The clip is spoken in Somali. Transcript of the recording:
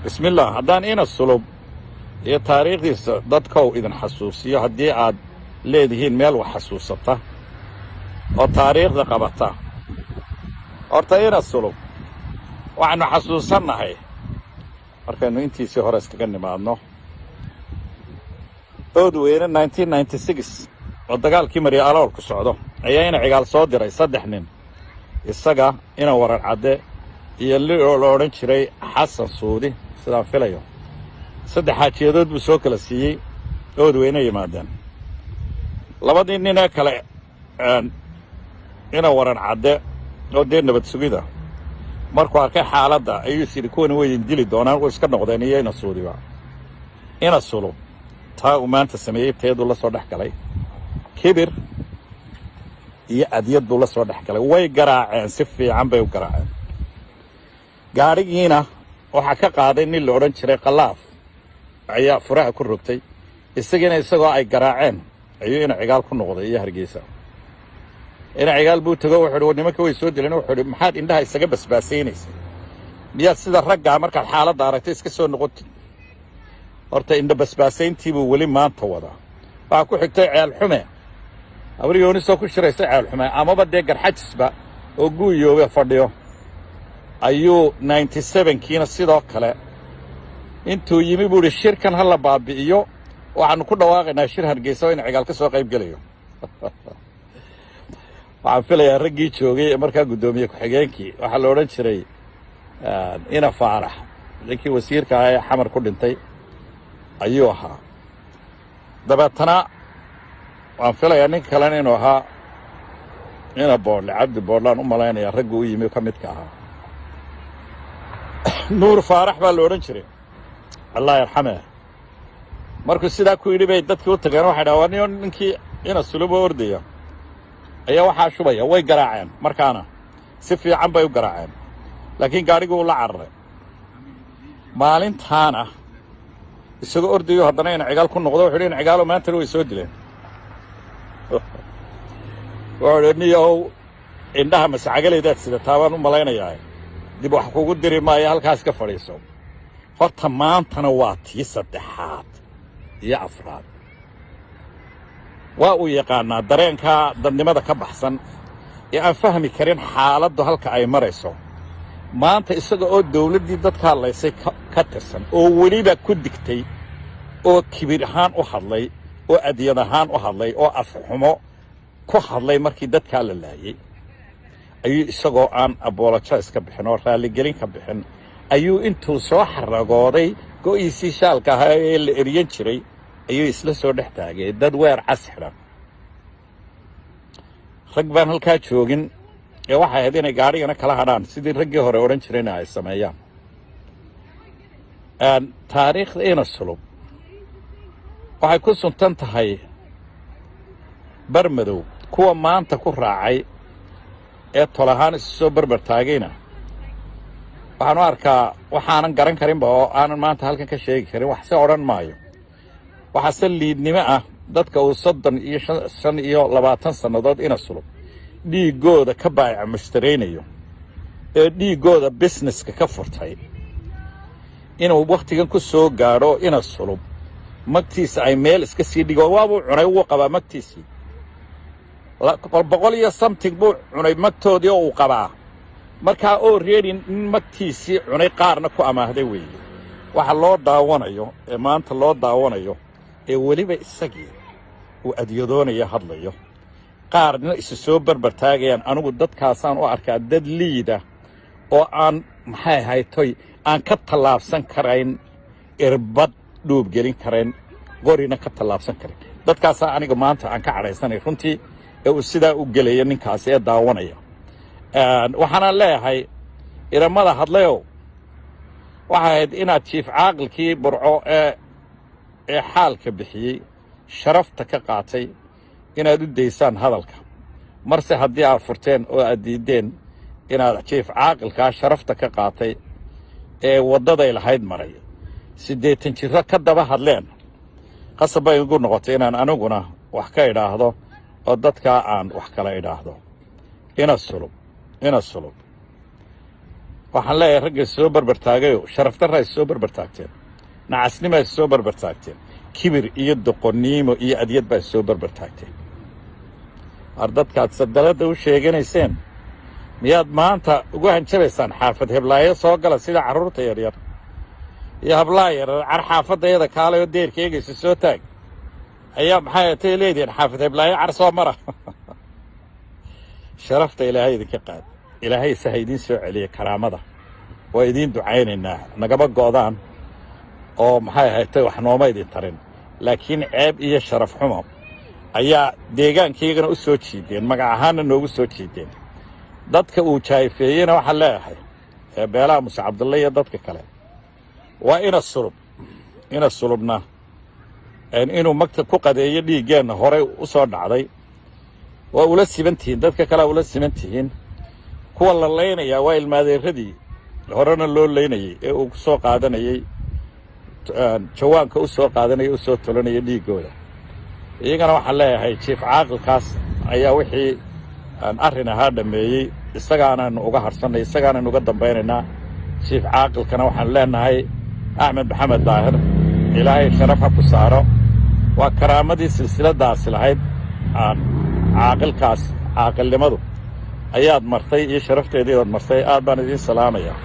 بسم الله haddaan ina sulub iyo taariikhdiisa dadkow idin xasuusiyo haddii aad leedihiin meel wax xasuusata oo taariikhda qabata horta ina sulub waxaanu xasuusannahay markaynu intiisii hore iskaga nimaadno oodweyne 1996 oo dagaalkii Maria Alool ku socdo ayaa ina cigaal soo diray 3 nin isaga ina warar cadde iyo la odhan jiray xasan suudi sidaan filayo 3 xaajiyadood buu soo kala siiyey oodweyne yimaadeen labadii nin ee kale ina warar cadde oo dee nabad sugida markuu arkay xaaladda ayuu sidii kuwan way dili doonaan oo iska noqdeen iyo ina suudiba ina sulub taa uu maanta sameeyey teedu la soo dhex galay kibir iyo adiyad buu la soo dhex galay way garaaceen si fiican bay u garaaceen gaarigiina waxaa ka qaaday nin la odhan jiray qalaaf ayaa furaha ku rogtay isagoo ay garaaceen ayuu ina cigaal ku noqday iyo hargeysa ina cigaal buu tago wuxuu nimanka way soo dileen wuxuu maxaad indhaha isaga basbaasaynaysa miyaad sida ragga markaad xaaladda aragtay iska soo noqotid horta indha basbaasayntii buu weli maanta wadaa waxaa ku xigtay ceel xume abriyooni soo ku shiraysa ceel xume amaba dee garxajisba oo guuyoobe fadhiyo ayuu 97kiina sidoo kale intuu yimi buu shirkan hala baabi'iyo waxaanu ku dhawaaqaynaa shir hargeysa in cigaal ka soo qayb galayo waxaan filayaa raggii joogay ee markaa guddoomiye ku-xigeenkii waxaa la odhan jiray ina faarax ninkii wasiirka ahaa ee xamar ku dhintay ayuu ahaa dabeetana waan filayaa nin kalena inuu ahaa ina boodle cabdi boodlaan u malaynayaa raggu u yimi ka midka ahaa nuur faarax baa la odhan jiray allah yarxameh markuu sidaa ku yidhi bay dadkii u tageen waxay dhaha waa ninkii ina sulubo ordaya ayaa waxaa shubaya way garaaceen markaana si fiican bay u garaaceen laakiin gaadhigii uu la cararay maalintaana isagoo ordayo haddana ina cigaal ku noqdo wuxuu ina cigaalo maantana way soo dileen wuxuu niyow indhaha mascagaleydaad sidataa baan u malaynayaa dib wax kugu diri maayo halkaas ka fadhiiso horta maantana waa tii 3aad iyo 4aad waa uu yaqaanaa dareenka dadnimada ka baxsan ee aan fahmi karin xaaladdu halka ay marayso maanta isaga oo dawladdii dadka hadlaysay ka tirsan oo weliba ku digtay oo kibir ahaan u hadlay oo adiyad ahaan u hadlay oo afxumo ku hadlay markii dadkaa la laayay ayuu isagoo aan apologize ka bixin oo raaligelin ka bixin ayuu intuu soo xaragooday go'iisii shaalka ahaa ee la eriyan jiray ayuu isla soo dhex taagay dad weer cas xidhan rag baan halkaa joogin ee waxay ahayd inay gaadhigana kala hadhaan sidii raggii hore odhan jirayna ay sameeyaan taariikhda ina sulub waxay ku suntan tahay barmadow kuwa maanta ku raacay ee tol ahaan isu soo barbar taagayna waxaan u arkaa waxaanan garan karinba oo aanan maanta halkan ka sheegi karin wax se odhan maayo waxaase liidnimo ah dadka uu 35 iyo 20 sannadood ina sulub dhiiggooda ka baayaca mushtaraynayo ee dhiiggooda businesska ka furtay inuu wakhtigan ku soo gaadho ina sulub magtiisa ay meel iska sii dhigo waabuu cunay wuu qabaa magtiisii 100 iyo something buu cunay magtoodii oo uu qabaa markaa oo reedin in magtiisii cunay qaarna ku amaahday weeye waxa loo daawanayo ee maanta loo daawanayo ee weliba isagii uu adyadoonaya hadlayo qaarna isu soo barbar taagayaan anigu dadkaasaan u arkaa dad liida oo aan maxay haytoy aan ka tallaabsan karayn irbad dhuub gelin karayn qorina ka tallaabsan karin dadkaasaa aniga maanta aan ka cadhaysanay runtii ee uu sidaa u gelaya ninkaasi ee daawanaya waxaanaan leeyahay iramada hadlayow waxay ahayd inaad jiif caaqilkii burco ee xaalka bixiyey sharafta ka qaatay inaad u daysaan hadalka marse haddii aad furteen oo aad diiddeen inaad jiif caaqilkaa sharafta ka qaatay ee waddaday lahayd maray 80 jiro ka daba hadleen qasab bay igu noqotay inaan aniguna wax ka idhaahdo oo dadkaa aan wax kala idhaahdo ina sulub waxaan leeyahay ragga soo barbar taagayo sharaf darra ay soo barbar taagteen nacasnimo ay soo barbar taagteen kibir iyo doqonnimo iyo adyad baa soo barbar taagteen ardadkaad sadalada u sheeganayseen miyaad maanta ugu hanjabaysaan xaafad heblaayo soo gala sida carruurta yaryar iyo hablaa yaryar car xaafadayada kaalayoo deerka eegaysa soo taag ayaa maxay tay leedihiin xaafad heblaayo car soo mara sharafta ilaahay idinka qaad ilaahay isaha idiin soo celiya karaamada waa idiin ducaynaynaa nagaba go'daan oo maxay ahaatay wax nooma idin tarin laakiin ceeb iyo sharaf xumo ayaa deegaankaygana u soo jiideen magac ahaanna noogu soo jiideen dadka uu jaayfeeyena waxaan leeyahay ee beelaha muse cabdulle iyo dadka kale waa ina sulubna inuu magta ku qadeeyo dhiiggeenna horey u soo dhacday waa ula siban tihiin dadka kalea ula siban tihiin kuwa la laynayaa waa ilmaadeeradii horena loo laynayey ee uu ku soo qaadanayey jawaanka u soo qaadanaya u soo tolanaya dhiiggooda iyagana waxaan leeyahay jiif caaqilkaas ayaa wixii arrin ahaa dhammeeyey isagaanaynu uga harsannay isagaanaynu uga dambaynaynaa jiif caaqilkana waxaanu leenahay axmed maxamed daahir ilaahay sharaf ha ku saaro waa karaamadii silsiladaasi lahayd caaqilkaas caaqilnimadu ayaad martay iyo sharafteediibaad martay aad baan idiin salaamayaa